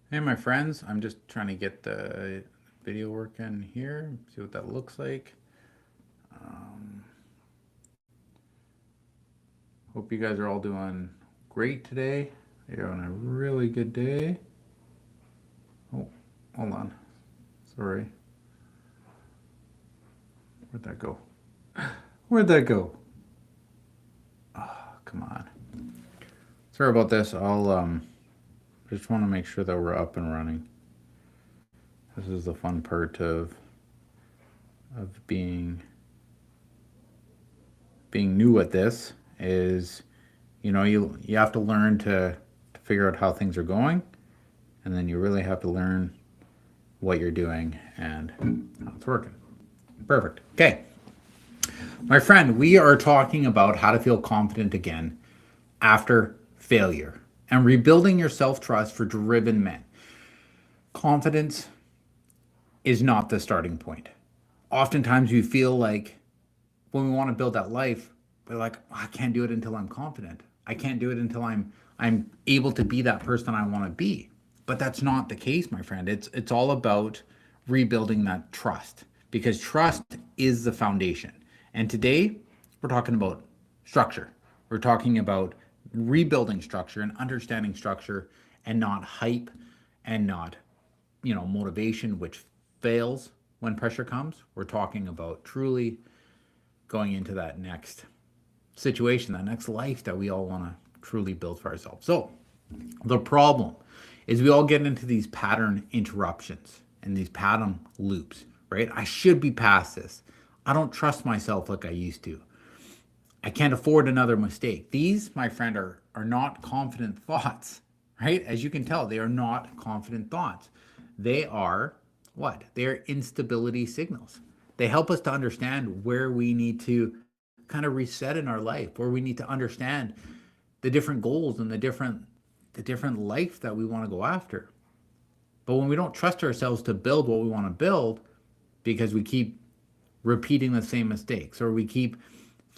Hey, my friends, I'm just trying to get the video working here, see what that looks like. Um, Hope you guys are all doing great today. You're on a really good day. Oh, hold on. Sorry. Where'd that go? Where'd that go? Oh, come on. Sorry about this. I'll just want to make sure that we're up and running. This is the fun part of being new at this is you have to learn to figure out how things are going, and then you really have to learn what you're doing and how it's working. Perfect. Okay, my friend, we are talking about how to feel confident again after failure and rebuilding your self-trust for driven men. Confidence is not the starting point. Oftentimes we feel like when we want to build that life, we're like, "Oh, I can't do it until I'm confident. I can't do it until I'm able to be that person I want to be." But that's not the case, my friend. It's all about rebuilding that trust because trust is the foundation. And today we're talking about structure. We're talking about rebuilding structure and understanding structure and not hype and not motivation which fails when pressure comes. We're talking about truly going into that next situation, that next life that we all want to truly build for ourselves. So, the problem is we all get into these pattern interruptions and these pattern loops, right? I should be past this. I don't trust myself like I used to. I can't afford another mistake. These, my friend, are not confident thoughts, right? As you can tell, they are not confident thoughts. They are what? They are instability signals. They help us to understand where we need to kind of reset in our life, where we need to understand the different goals and the different life that we want to go after. But when we don't trust ourselves to build what we want to build because we keep repeating the same mistakes or we keep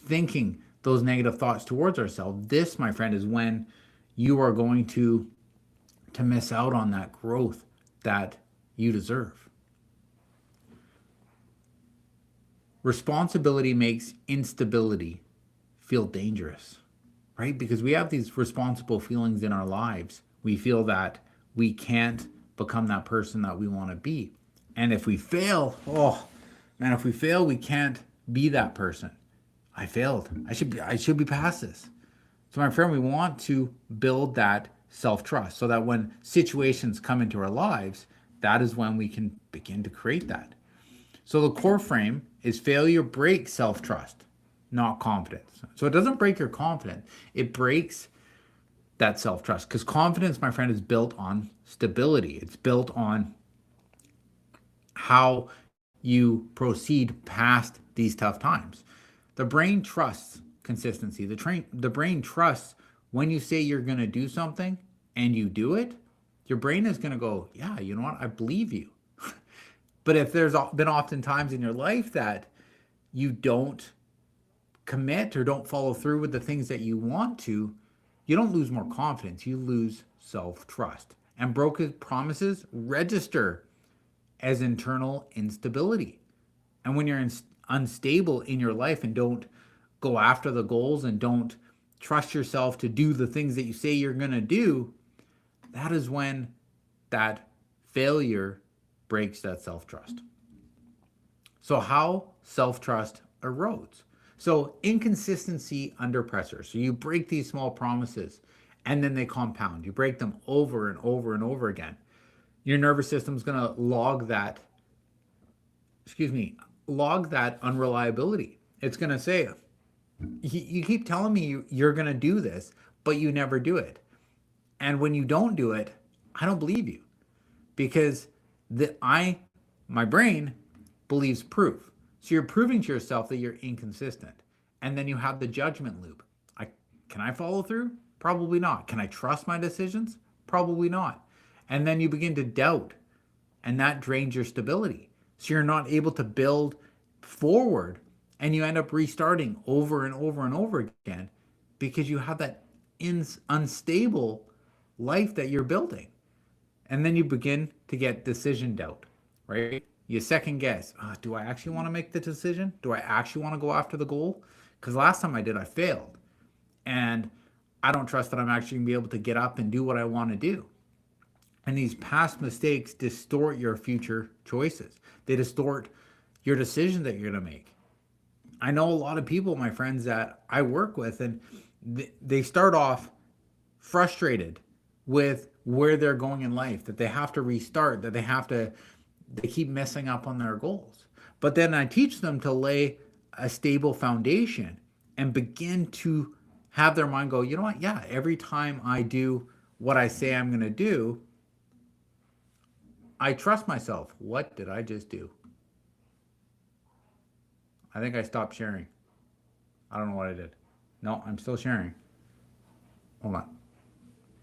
thinking those negative thoughts towards ourselves, this, my friend, is when you are going to miss out on that growth that you deserve. Responsibility makes instability feel dangerous, right? Because we have these responsible feelings in our lives. We feel that we can't become that person that we want to be. And if we fail, oh man, if we fail, we can't be that person. I failed. I should be past this. So my friend, we want to build that self-trust so that when situations come into our lives, that is when we can begin to create that. So the core frame is failure breaks self-trust, not confidence. So it doesn't break your confidence. It breaks that self-trust because confidence, my friend, is built on stability. It's built on how you proceed past these tough times. The brain trusts consistency. The brain trusts when you say you're going to do something and you do it, your brain is going to go, yeah, you know what? I believe you. But if there's been often times in your life that you don't commit or don't follow through with the things that you want to, you don't lose more confidence, you lose self trust. And broken promises register as internal instability. And when you're unstable in your life and don't go after the goals and don't trust yourself to do the things that you say you're going to do, that is when that failure breaks that self trust. So, how self trust erodes? So, inconsistency under pressure. So, you break these small promises and then they compound. You break them over and over and over again. Your nervous system is going to log that unreliability. It's going to say, you keep telling me you're going to do this, but you never do it. And when you don't do it, I don't believe you because my brain believes proof. So you're proving to yourself that you're inconsistent. And then you have the judgment loop. Can I follow through? Probably not. Can I trust my decisions? Probably not. And then you begin to doubt, and that drains your stability. So you're not able to build forward, and you end up restarting over and over and over again because you have that unstable life that you're building. And then you begin to get decision doubt, right? You second guess. Do I actually want to make the decision? Do I actually want to go after the goal? Because last time I did, I failed. And I don't trust that I'm actually going to be able to get up and do what I want to do. And these past mistakes distort your future choices. They distort your decisions that you're going to make. I know a lot of people, my friends, that I work with, and they start off frustrated with where they're going in life, that they have to restart, that they keep messing up on their goals. But then I teach them to lay a stable foundation and begin to have their mind go, you know what? Yeah, every time I do what I say I'm going to do, I trust myself. What did I just do? I think I stopped sharing. I don't know what I did. No, I'm still sharing. Hold on.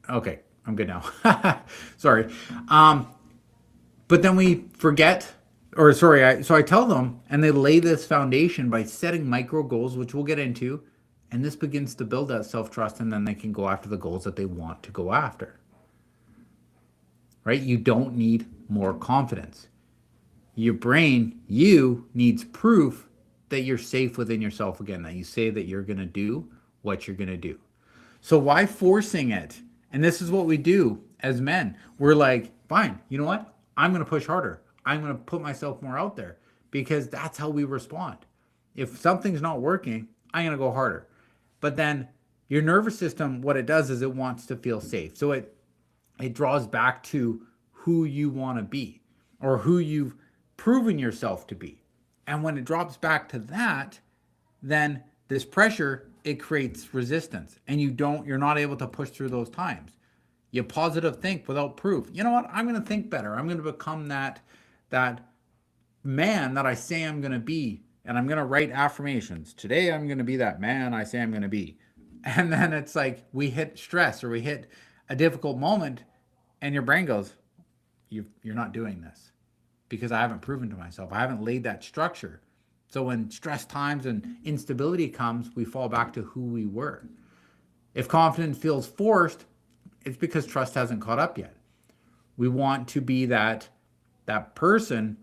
Okay, I'm good now. Sorry. But then we forget, or sorry, so I tell them, and they lay this foundation by setting micro goals, which we'll get into, and this begins to build that self-trust, and then they can go after the goals that they want to go after. Right? You don't need more confidence. Your brain, needs proof that you're safe within yourself again, that you say that you're going to do what you're going to do. So why forcing it? And this is what we do as men. We're like, fine, you know what? I'm going to push harder. I'm going to put myself more out there because that's how we respond. If something's not working, I'm going to go harder. But then your nervous system, what it does is it wants to feel safe. So it draws back to who you want to be or who you've proven yourself to be. And when it drops back to that, then this pressure, it creates resistance, and you're not able to push through those times. You positive think without proof. You know what? I'm going to think better. I'm going to become that man that I say I'm going to be, and I'm going to write affirmations. Today I'm going to be that man I say I'm going to be. And then it's like we hit stress or we hit a difficult moment, and your brain goes, you're not doing this because I haven't proven to myself. I haven't laid that structure. So when stress times and instability comes, we fall back to who we were. If confidence feels forced, it's because trust hasn't caught up yet. We want to be that person,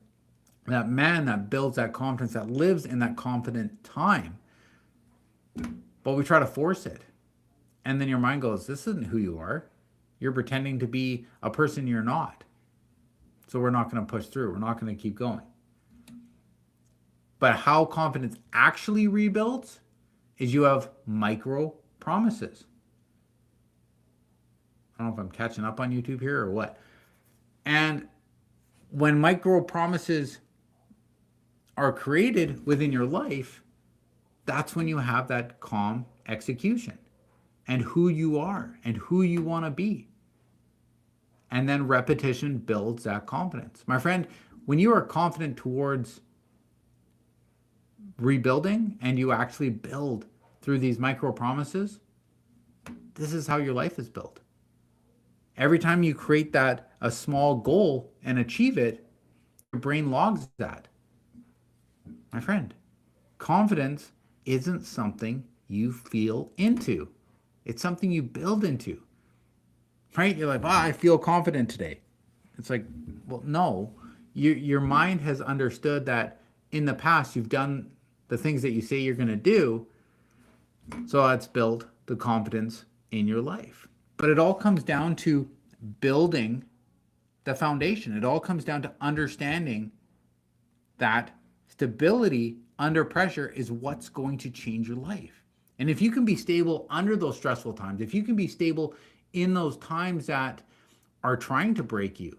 that man that builds that confidence, that lives in that confident time. But we try to force it. And then your mind goes, this isn't who you are. You're pretending to be a person you're not. So we're not going to push through. We're not going to keep going. But how confidence actually rebuilds is you have micro promises. I don't know if I'm catching up on YouTube here or what. And when micro promises are created within your life, that's when you have that calm execution and who you are and who you want to be. And then repetition builds that confidence. My friend, when you are confident towards rebuilding and you actually build through these micro promises, this is how your life is built. Every time you create a small goal and achieve it, your brain logs that. My friend, confidence isn't something you feel into. It's something you build into. Right? You're like, I feel confident today. It's like, well, no. Your mind has understood that in the past you've done the things that you say you're going to do. So that's built the confidence in your life. But it all comes down to building the foundation. It all comes down to understanding that stability under pressure is what's going to change your life. And if you can be stable under those stressful times, if you can be stable in those times that are trying to break you,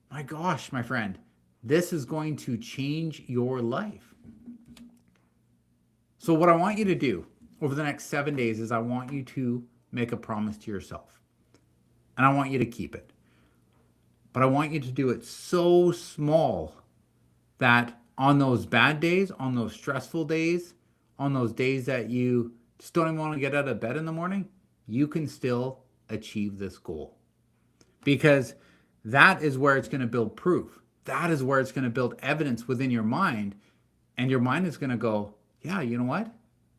my gosh, my friend, this is going to change your life. So what I want you to do over the next 7 days is I want you to make a promise to yourself. And I want you to keep it. But I want you to do it so small that on those bad days, on those stressful days, on those days that you just don't even want to get out of bed in the morning, you can still achieve this goal. Because that is where it's going to build proof. That is where it's going to build evidence within your mind. And your mind is going to go, yeah, you know what?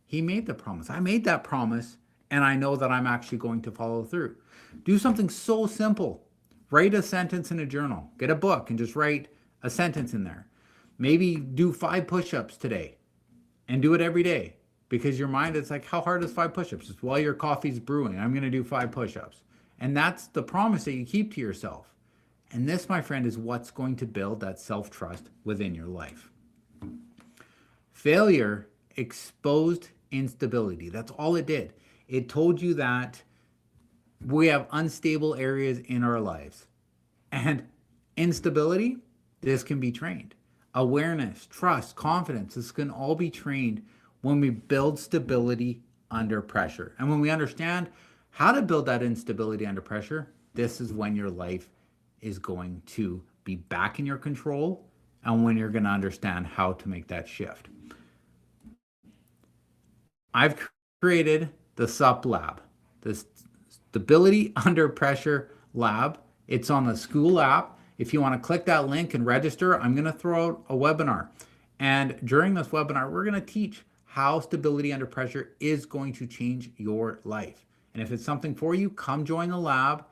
He made the promise. I made that promise, and I know that I'm actually going to follow through. Do something so simple. Write a sentence in a journal. Get a book and just write a sentence in there. Maybe do 5 push-ups today and do it every day, because your mind is like, how hard is 5 push-ups? It's while your coffee's brewing. I'm going to do 5 push-ups. And that's the promise that you keep to yourself. And this, my friend, is what's going to build that self-trust within your life. Failure exposed instability. That's all it did. It told you that we have unstable areas in our lives. And instability, this can be trained. Awareness, trust, confidence, this can all be trained when we build stability under pressure. And when we understand how to build that instability under pressure, this is when your life is going to be back in your control, and when you're going to understand how to make that shift. I've created the SUP lab, the Stability Under Pressure lab. It's on the school app. If you want to click that link and register, I'm going to throw out a webinar. And during this webinar, we're going to teach how stability under pressure is going to change your life. And if it's something for you, come join the lab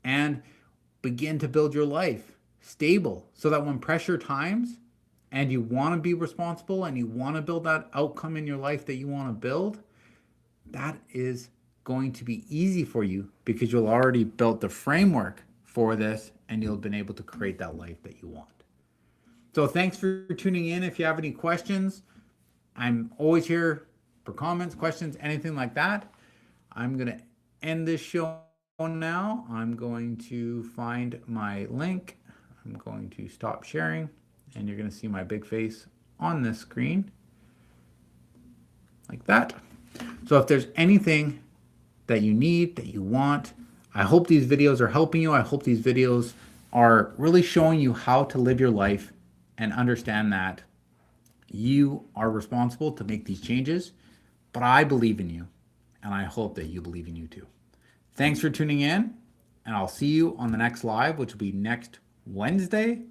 and begin to build your life stable, so that when pressure times and you want to be responsible and you want to build that outcome in your life that you want to build, that is going to be easy for you, because you'll already built the framework for this and you'll have been able to create that life that you want. So thanks for tuning in. If you have any questions, I'm always here for comments, questions, anything like that. I'm going to end this show now. I'm going to find my link. I'm going to stop sharing, and you're going to see my big face on this screen like that. So if there's anything that you need, that you want, I hope these videos are helping you. I hope these videos are really showing you how to live your life and understand that you are responsible to make these changes. But I believe in you, and I hope that you believe in you too. Thanks for tuning in, and I'll see you on the next live, which will be next Wednesday